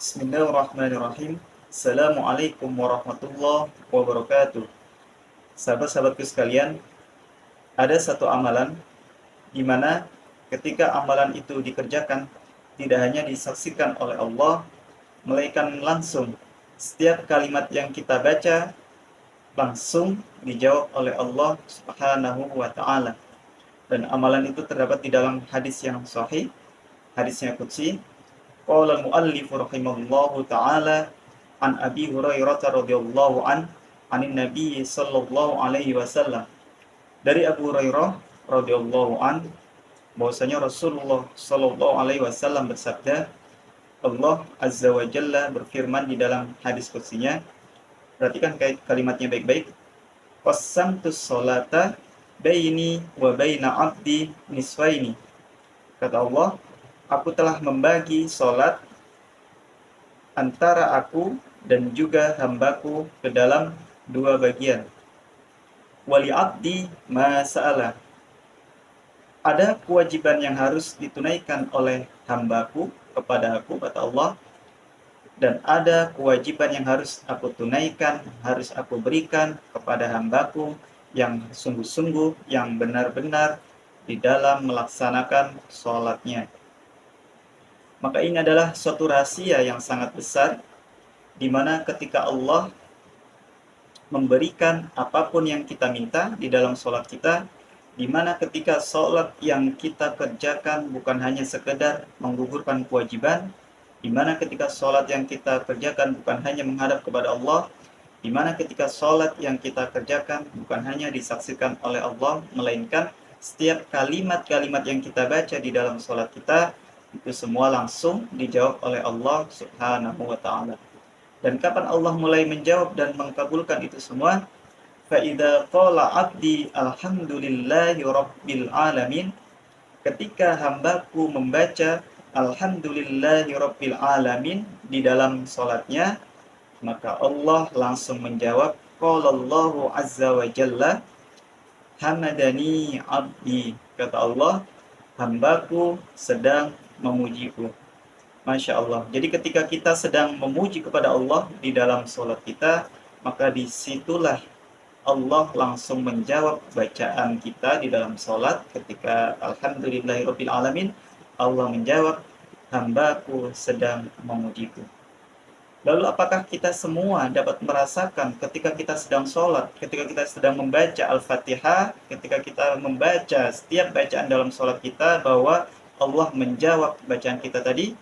Bismillahirrahmanirrahim. Assalamualaikum warahmatullahi wabarakatuh. Sahabat-sahabatku sekalian, ada satu amalan di mana ketika amalan itu dikerjakan, tidak hanya disaksikan oleh Allah, melainkan langsung setiap kalimat yang kita baca langsung dijawab oleh Allah Subhanahu wa taala. Dan amalan itu terdapat di dalam hadis yang sahih, hadisnya qudsi. Qala al-muallif rahimahullahu taala an Abi Hurairah radhiyallahu anin Nabi sallallahu alaihi wasallam. Dari Abu Hurairah radhiyallahu bahwasanya Rasulullah sallallahu alaihi wasallam bersabda, Allah azza wa jalla berfirman di dalam hadis qudsinya. Perhatikan kalimatnya baik-baik. Qassamtus sholata baini wa baina abdi nisfaini. Kata Allah, aku telah membagi salat antara aku dan juga hambaku ke dalam dua bagian. Wali abdi ma sa'ala. Ada kewajiban yang harus ditunaikan oleh hambaku kepada aku, kata Allah, dan ada kewajiban yang harus aku tunaikan, harus aku berikan kepada hambaku yang sungguh-sungguh, yang benar-benar di dalam melaksanakan sholatnya. Maka ini adalah suatu rahasia yang sangat besar, di mana ketika Allah memberikan apapun yang kita minta di dalam sholat kita, di mana ketika sholat yang kita kerjakan bukan hanya sekedar menggugurkan kewajiban, di mana ketika sholat yang kita kerjakan bukan hanya menghadap kepada Allah, di mana ketika sholat yang kita kerjakan bukan hanya disaksikan oleh Allah, melainkan setiap kalimat-kalimat yang kita baca di dalam sholat kita, itu semua langsung dijawab oleh Allah Subhanahu wa ta'ala. Dan kapan Allah mulai menjawab dan mengkabulkan itu semua? Fa'idha qala abdi alhamdulillahi rabbil alamin. Ketika hambaku membaca alhamdulillahi rabbil alamin di dalam sholatnya, maka Allah langsung menjawab, qala Allahu azza wa jalla hamadani abdi. Kata Allah, hambaku sedang memujiku. Masya Allah. Jadi ketika kita sedang memuji kepada Allah di dalam sholat kita, maka disitulah Allah langsung menjawab bacaan kita di dalam sholat. Ketika alhamdulillahirabbil alamin, Allah menjawab, hambaku sedang memujiku. Lalu apakah kita semua dapat merasakan ketika kita sedang sholat, ketika kita sedang membaca Al-Fatihah, ketika kita membaca setiap bacaan dalam sholat kita, bahwa Allah menjawab bacaan kita tadi?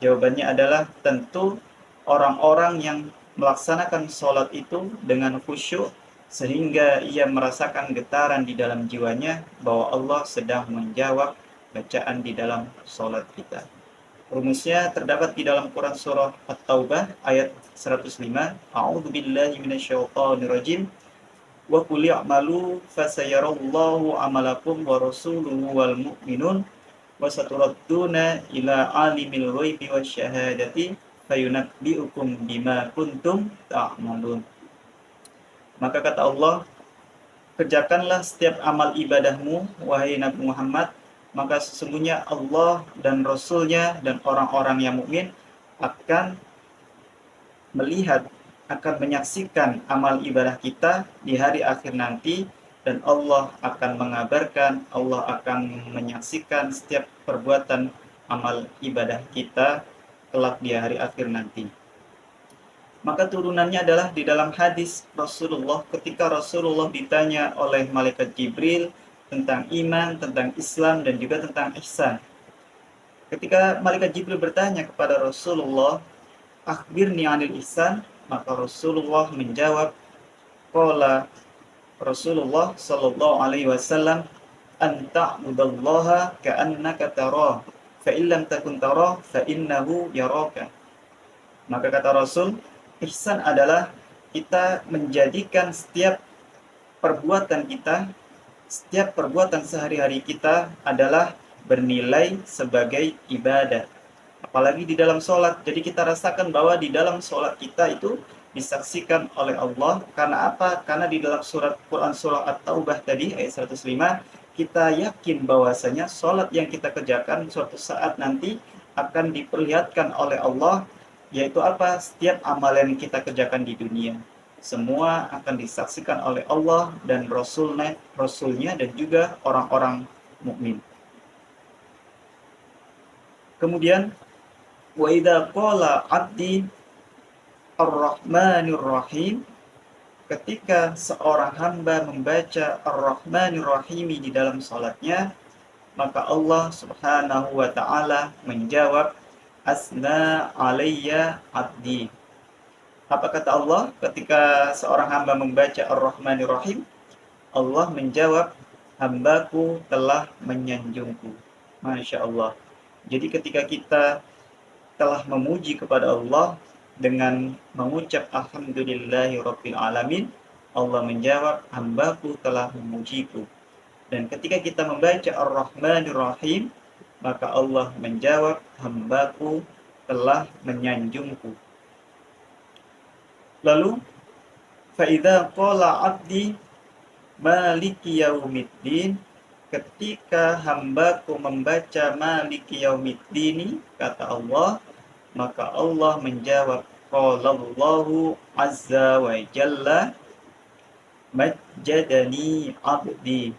Jawabannya adalah tentu orang-orang yang melaksanakan sholat itu dengan khusyuk, sehingga ia merasakan getaran di dalam jiwanya bahwa Allah sedang menjawab bacaan di dalam sholat kita. Rumusnya terdapat di dalam Quran surah At-Taubah ayat 105. A'udzu billahi minasyaitonir rajim. Wa qul i'malu fasayarallahu 'amalakum wa rasuluhu wal mu'minun wa saturadduna ila 'alimil ghaibi wasyahadati fayunabbi'ukum bima kuntum ta'malun. Maka kata Allah, kerjakanlah setiap amal ibadahmu wahai Nabi Muhammad, maka sesungguhnya Allah dan Rasul-Nya dan orang-orang yang mukmin akan melihat, akan menyaksikan amal ibadah kita di hari akhir nanti, dan Allah akan mengabarkan, Allah akan menyaksikan setiap perbuatan amal ibadah kita kelak di hari akhir nanti. Maka turunannya adalah di dalam hadis Rasulullah, ketika Rasulullah ditanya oleh malaikat Jibril tentang iman, tentang Islam, dan juga tentang ihsan. Ketika malaikat Jibril bertanya kepada Rasulullah, akhbirni anil ihsan, maka Rasulullah menjawab, qala Rasulullah sallallahu alaihi wasallam, anta'budallaha ka'annaka tarah, fa illam takun tarah fa innahu yaraka. Maka kata Rasul, ihsan adalah kita menjadikan setiap perbuatan kita, setiap perbuatan sehari-hari kita adalah bernilai sebagai ibadah. Apalagi di dalam sholat. Jadi kita rasakan bahwa di dalam sholat kita itu disaksikan oleh Allah. Karena apa? Karena di dalam surat Quran surah At-Taubah tadi ayat 105, kita yakin bahwasanya sholat yang kita kerjakan suatu saat nanti akan diperlihatkan oleh Allah Yaitu apa? Setiap amalan yang kita kerjakan di dunia, semua akan disaksikan oleh Allah dan Rasulnya dan juga orang-orang mukmin. Kemudian, wa idza qala 'abdi ar-rahmanir rahim, ketika seorang hamba membaca ar-rahmanir rahim di dalam salatnya, maka Allah Subhanahu wa taala menjawab, asna alayya abdi. Apa kata Allah ketika seorang hamba membaca ar-rahmanir rahim? Allah menjawab, hambaku telah menyanjungku. Masya Allah. Jadi ketika kita telah memuji kepada Allah dengan mengucap alhamdulillahi rabbil alamin, Allah menjawab, hambaku telah memujiku. Dan ketika kita membaca ar-rahmanir rahim, maka Allah menjawab, hambaku telah menyanjungku. Lalu, fa'idha qala abdi maliki yaumiddin, ketika hambaku membaca maliki yaumiddini, kata Allah, maka Allah menjawab, qalallahu azza wa jalla majjadani abdi.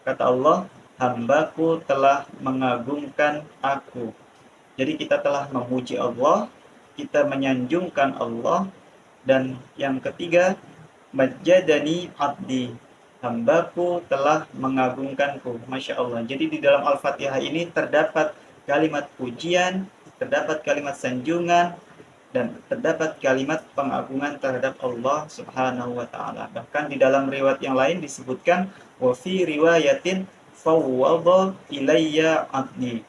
Kata Allah, hambaku telah mengagungkan aku. Jadi kita telah memuji Allah, kita menyanjungkan Allah, dan yang ketiga, majjadani abdi, hambaku telah mengagungkanku. Masya Allah. Jadi di dalam Al-Fatihah ini terdapat kalimat pujian, terdapat kalimat sanjungan, dan terdapat kalimat pengagungan terhadap Allah Subhanahu wa taala. Bahkan di dalam riwayat yang lain disebutkan, wa fi riwayatin fawwadha ilayya abdi.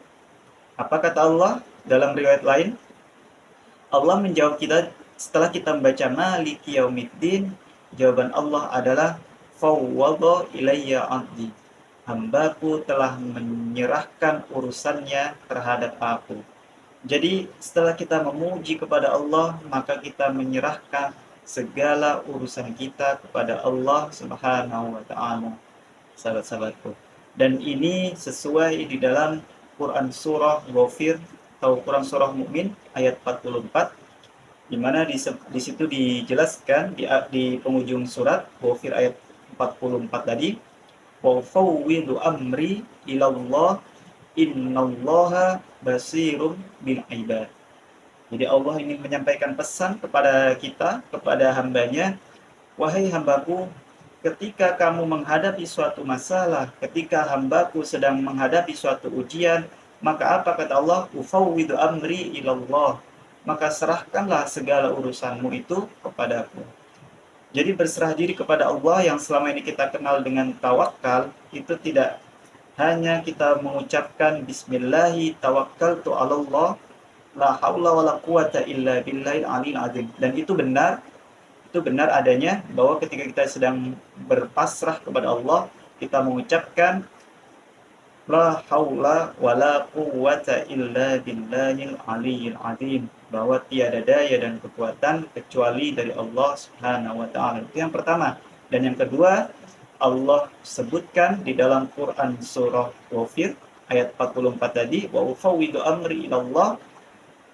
Apa kata Allah dalam riwayat lain? Allah menjawab kita setelah kita membaca maliki yaumiddin, jawaban Allah adalah fawwadha ilayya abdi. Hambaku telah menyerahkan urusannya terhadap aku. Jadi setelah kita memuji kepada Allah, maka kita menyerahkan segala urusan kita kepada Allah Subhanahu wa taala. Sahabat-sahabatku. Dan ini sesuai di dalam Quran surah Ghafir atau Quran surah Mukmin ayat 44, di mana di situ dijelaskan di penghujung surat Ghafir ayat 44 tadi, wa fawwidu amri ilallah innallaha basirum bil ibad. Jadi Allah ingin menyampaikan pesan kepada kita, kepada hambanya, wahai hambaku, ketika kamu menghadapi suatu masalah, ketika hambaku sedang menghadapi suatu ujian, maka apa kata Allah? Ufawwidu amri ilallah. Maka serahkanlah segala urusanmu itu kepadaku. Jadi berserah diri kepada Allah yang selama ini kita kenal dengan tawakal, itu tidak hanya kita mengucapkan bismillahi tawakkaltu 'alallah la haula wala quwata illa billahil aliyil azim. Dan itu benar adanya bahwa ketika kita sedang berpasrah kepada Allah, kita mengucapkan la haula wala quwata illa billahil aliyil azim, bahwa tiada daya dan kekuatan kecuali dari Allah Subhanahu wa taala. Itu yang pertama. Dan yang kedua, Allah sebutkan di dalam Quran surah Ghafir ayat 44 tadi, wa ufawwidu amri ilallah,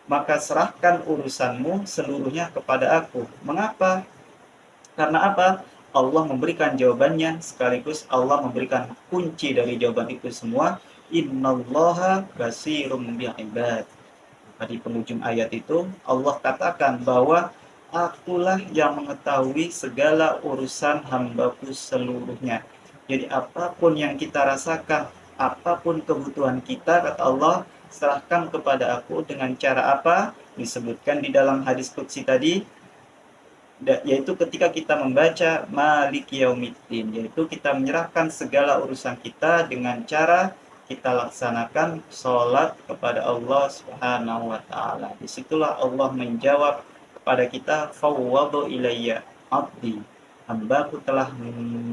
maka serahkan urusanmu seluruhnya kepada aku. Mengapa? Karena apa? Allah memberikan jawabannya, sekaligus Allah memberikan kunci dari jawaban itu semua. Innallaha basirum bil ibad. Di penghujung ayat itu Allah katakan bahwa akulah yang mengetahui segala urusan hambaku seluruhnya. Jadi apapun yang kita rasakan, apapun kebutuhan kita, kata Allah, serahkan kepada aku. Dengan cara apa? Disebutkan di dalam hadis qudsi tadi, yaitu ketika kita membaca Maliki Yaumiddin, yaitu kita menyerahkan segala urusan kita dengan cara kita laksanakan sholat kepada Allah Subhanahu wa taala. Disitulah Allah menjawab kepada kita, fawwadhu ilayya abdi, hambaku telah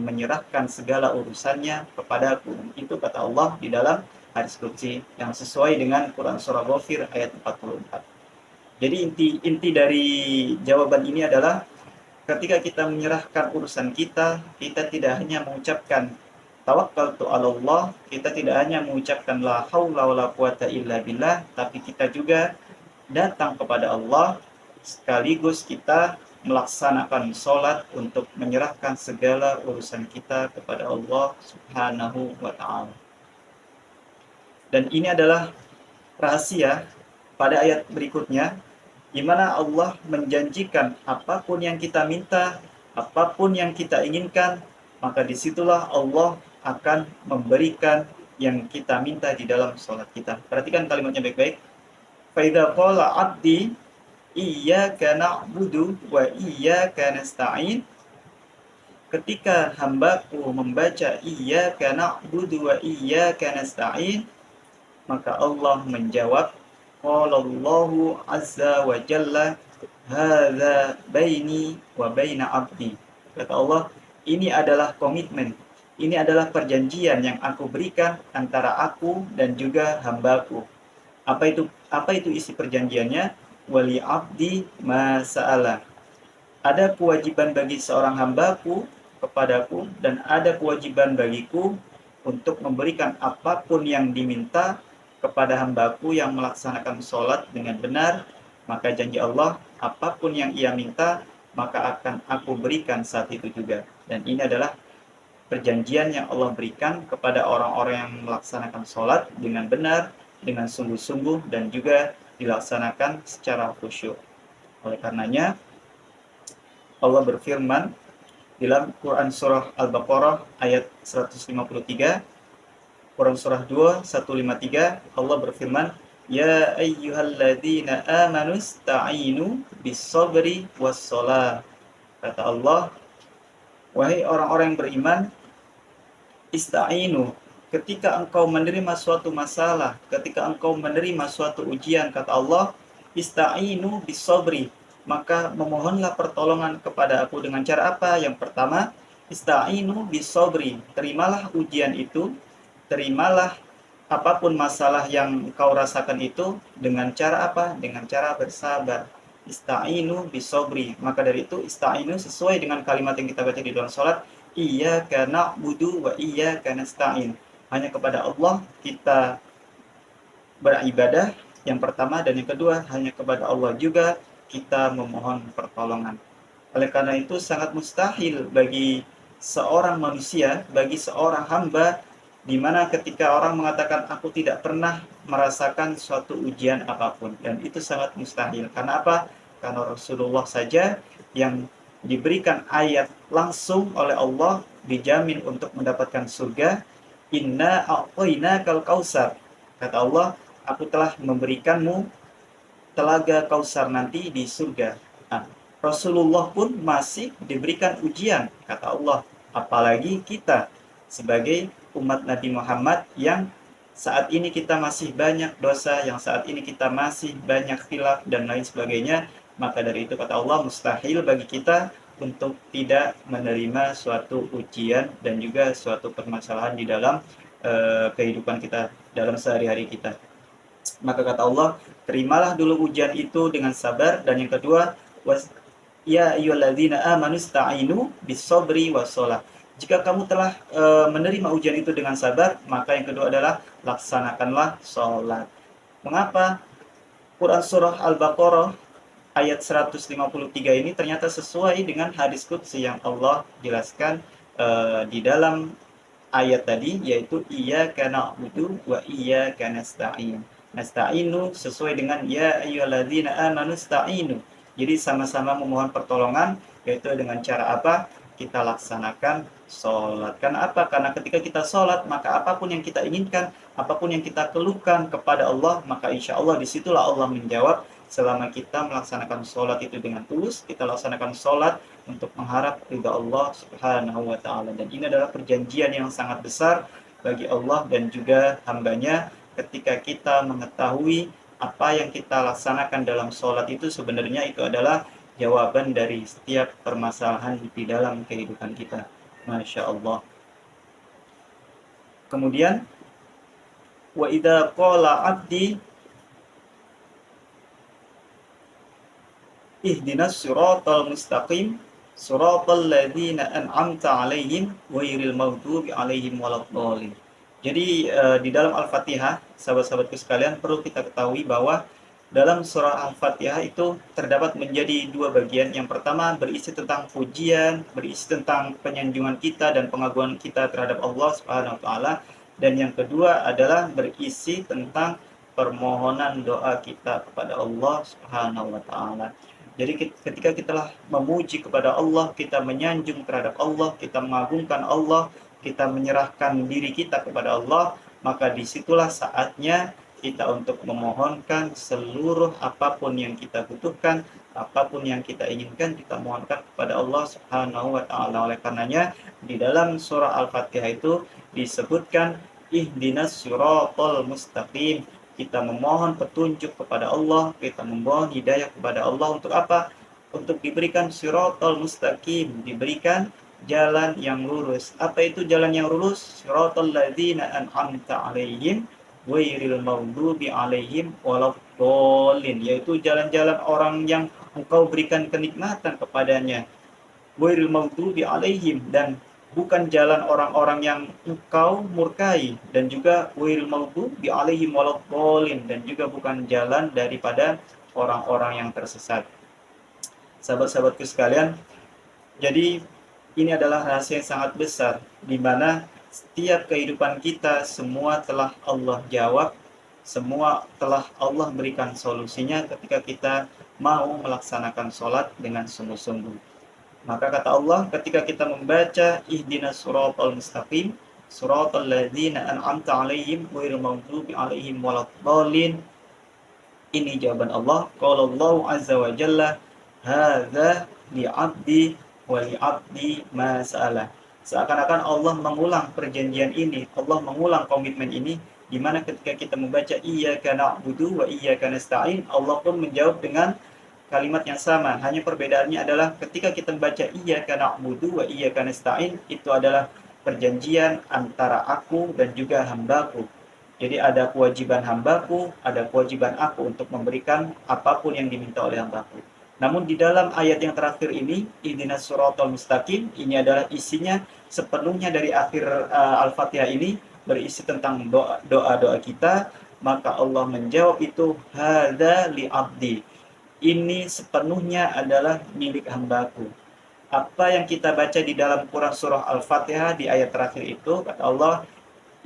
menyerahkan segala urusannya kepadaku. Itu kata Allah di dalam hadis qudsi yang sesuai dengan Quran surah Ghafir ayat 44. Jadi inti dari jawaban ini adalah ketika kita menyerahkan urusan kita, kita tidak hanya mengucapkan tawakkaltu 'alallah, kita tidak hanya mengucapkan la haula wala quwata illa billah, tapi kita juga datang kepada Allah, sekaligus kita melaksanakan sholat untuk menyerahkan segala urusan kita kepada Allah Subhanahu wa Ta'ala. Dan ini adalah rahasia pada ayat berikutnya, di mana Allah menjanjikan apapun yang kita minta, apapun yang kita inginkan, maka disitulah Allah akan memberikan yang kita minta di dalam sholat kita. Perhatikan kalimatnya baik-baik. Faidha qala abdi iyyaka na'budu wa iyyaka nasta'in. Ketika hambaku membaca iyyaka na'budu wa iyyaka nasta'in, maka Allah menjawab, qala Allahu azza wa jalla hadza baini wa baina abdi. Kata Allah, ini adalah komitmen, ini adalah perjanjian yang aku berikan antara aku dan juga hambaku. Apa itu isi perjanjiannya? Wali abdi ma sa'ala. Ada kewajiban bagi seorang hambaku kepadaku, dan ada kewajiban bagiku untuk memberikan apapun yang diminta kepada hambaku yang melaksanakan sholat dengan benar. Maka janji Allah, apapun yang ia minta, maka akan aku berikan saat itu juga. Dan ini adalah perjanjian yang Allah berikan kepada orang-orang yang melaksanakan sholat dengan benar, dengan sungguh-sungguh, dan juga dilaksanakan secara khusyuk. Oleh karenanya, Allah berfirman dalam Quran Surah Al-Baqarah ayat 153, Quran Surah 2, 153, Allah berfirman, Ya ayyuhalladzina amanu sta'inu bis-sabri was-shalah. Kata Allah, wahai orang-orang yang beriman, ista'inu, ketika engkau menerima suatu masalah, ketika engkau menerima suatu ujian, kata Allah, ista'inu bis-sabri, maka memohonlah pertolongan kepada aku dengan cara apa? Yang pertama, ista'inu bis-sabri, terimalah ujian itu, terimalah apapun masalah yang kau rasakan itu dengan cara apa? Dengan cara bersabar. Ista'inu bisobri. Maka dari itu ista'inu sesuai dengan kalimat yang kita baca di dalam sholat. Iyyaka na'budu wa iyyaka nasta'in. Hanya kepada Allah kita beribadah yang pertama, dan yang kedua hanya kepada Allah juga kita memohon pertolongan. Oleh karena itu sangat mustahil bagi seorang manusia, bagi seorang hamba, di mana ketika orang mengatakan aku tidak pernah merasakan suatu ujian apapun, dan itu sangat mustahil. Karena apa? Karena Rasulullah saja yang diberikan ayat langsung oleh Allah dijamin untuk mendapatkan surga. Inna a'tainakal kausar. Kata Allah, aku telah memberikanmu telaga kausar nanti di surga. Nah, Rasulullah pun masih diberikan ujian, kata Allah. Apalagi kita sebagai umat Nabi Muhammad yang saat ini kita masih banyak dosa, yang saat ini kita masih banyak khilaf dan lain sebagainya. Maka dari itu kata Allah, mustahil bagi kita untuk tidak menerima suatu ujian dan juga suatu permasalahan di dalam kehidupan kita, dalam sehari-hari kita. Maka kata Allah, terimalah dulu ujian itu dengan sabar. Dan yang kedua, ya ayyuhalladzina amanu sta'inu bis-sabri was-shalah. Jika kamu telah menerima ujian itu dengan sabar, maka yang kedua adalah laksanakanlah sholat. Mengapa Quran Surah Al-Baqarah ayat 153 ini ternyata sesuai dengan hadis qudsi yang Allah jelaskan di dalam ayat tadi, yaitu iyyaka na'budu wa iyyaka nasta'in. Nasta'inu sesuai dengan ya ayyuhalladzina amanu sta'inu. Jadi sama-sama memohon pertolongan, yaitu dengan cara apa? Kita laksanakan sholat. Karena apa? Karena ketika kita sholat, maka apapun yang kita inginkan, apapun yang kita keluhkan kepada Allah, maka insya Allah disitulah Allah menjawab. Selama kita melaksanakan sholat itu dengan tulus, kita laksanakan sholat untuk mengharap ridha Allah Subhanahu wa Ta'ala. Dan ini adalah perjanjian yang sangat besar bagi Allah dan juga hambanya, ketika kita mengetahui apa yang kita laksanakan dalam sholat itu sebenarnya itu adalah jawaban dari setiap permasalahan di dalam kehidupan kita. Masya Allah. Kemudian, wa idza qala abdi ihdinas siratal mustaqim siratal ladzina an'amta 'alaihim ghairil maghdubi 'alaihim waladdallin. Jadi di dalam Al-Fatihah, sahabat-sahabatku sekalian, perlu kita ketahui bahwa dalam surah Al-Fatihah itu terdapat menjadi dua bagian. Yang pertama berisi tentang pujian, berisi tentang penyanjungan kita dan pengagungan kita terhadap Allah Subhanahu wa taala, dan yang kedua adalah berisi tentang permohonan doa kita kepada Allah Subhanahu wa taala. Jadi ketika kita telah memuji kepada Allah, kita menyanjung terhadap Allah, kita mengagungkan Allah, kita menyerahkan diri kita kepada Allah, maka disitulah saatnya kita untuk memohonkan seluruh apapun yang kita butuhkan, apapun yang kita inginkan, kita mohonkan kepada Allah Subhanahu wa taala. Oleh karenanya di dalam surah Al-Fatihah itu disebutkan ihdinas siratal mustaqim. Kita memohon petunjuk kepada Allah, kita memohon hidayah kepada Allah untuk apa? Untuk diberikan siratal mustaqim, diberikan jalan yang lurus. Apa itu jalan yang lurus? Siratal ladzina an'amta 'alaihim ghairil maghdubi 'alaihim waladdallin, yaitu jalan-jalan orang yang engkau berikan kenikmatan kepadanya. Ghairil maghdubi 'alaihim, dan bukan jalan orang-orang yang engkau murkai, dan juga ghairil maghdubi 'alaihim waladdallin, dan juga bukan jalan daripada orang-orang yang tersesat. Sahabat-sahabatku sekalian, jadi ini adalah rahasia yang sangat besar, di mana setiap kehidupan kita semua telah Allah jawab, semua telah Allah berikan solusinya ketika kita mau melaksanakan sholat dengan sungguh-sungguh. Maka kata Allah, ketika kita membaca ihdinas siratal mustaqim, siratal ladzina an'amta 'alaihim ghairil maghdubi 'alaihim waladdallin, ini jawaban Allah. Qala Allahu azza wa jalla, hadza li'abdi wa li'abdi ma sa'ala. Seakan-akan Allah mengulang perjanjian ini, Allah mengulang komitmen ini, di mana ketika kita membaca iyyaka na'budu wa iyyaka nasta'in, Allah pun menjawab dengan kalimat yang sama. Hanya perbedaannya adalah ketika kita membaca iyyaka na'budu wa iyyaka nasta'in, itu adalah perjanjian antara aku dan juga hambaku. Jadi ada kewajiban hambaku, ada kewajiban aku untuk memberikan apapun yang diminta oleh hambaku. Namun di dalam ayat yang terakhir ini, ihdinas siratal mustaqim, ini adalah isinya sepenuhnya dari akhir Al-Fatihah ini berisi tentang doa-doa kita, maka Allah menjawab itu, hadza li abdi. Ini sepenuhnya adalah milik hambaku. Apa yang kita baca di dalam Quran surah Al-Fatihah di ayat terakhir itu, kata Allah,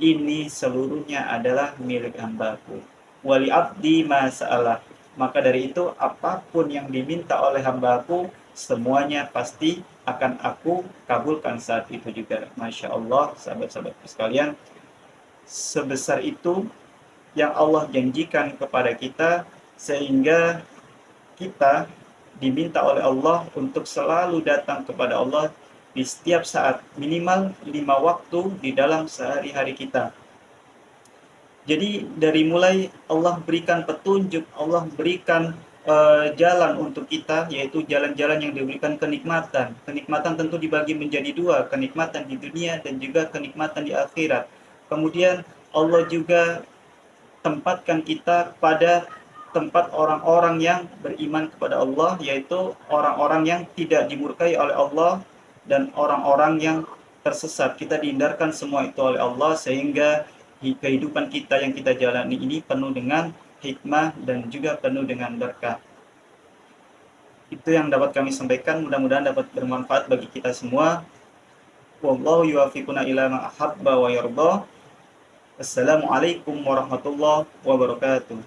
ini seluruhnya adalah milik hambaku. Wali abdi ma sa'alah. Maka dari itu apapun yang diminta oleh hambaku, semuanya pasti akan aku kabulkan saat itu juga. Masya Allah, sahabat-sahabatku sekalian, sebesar itu yang Allah janjikan kepada kita, sehingga kita diminta oleh Allah untuk selalu datang kepada Allah di setiap saat, minimal 5 waktu di dalam sehari-hari kita. Jadi dari mulai Allah berikan petunjuk, Allah berikan jalan untuk kita, yaitu jalan-jalan yang diberikan kenikmatan. Kenikmatan tentu dibagi menjadi dua, kenikmatan di dunia dan juga kenikmatan di akhirat. Kemudian Allah juga tempatkan kita pada tempat orang-orang yang beriman kepada Allah, yaitu orang-orang yang tidak dimurkai oleh Allah dan orang-orang yang tersesat. Kita dihindarkan semua itu oleh Allah, sehingga kehidupan kita yang kita jalani ini penuh dengan hikmah dan juga penuh dengan berkah. Itu yang dapat kami sampaikan, mudah-mudahan dapat bermanfaat bagi kita semua. Wallahu yuwaffiquna ila ma ahabba wa yarda. Assalamualaikum warahmatullahi wabarakatuh.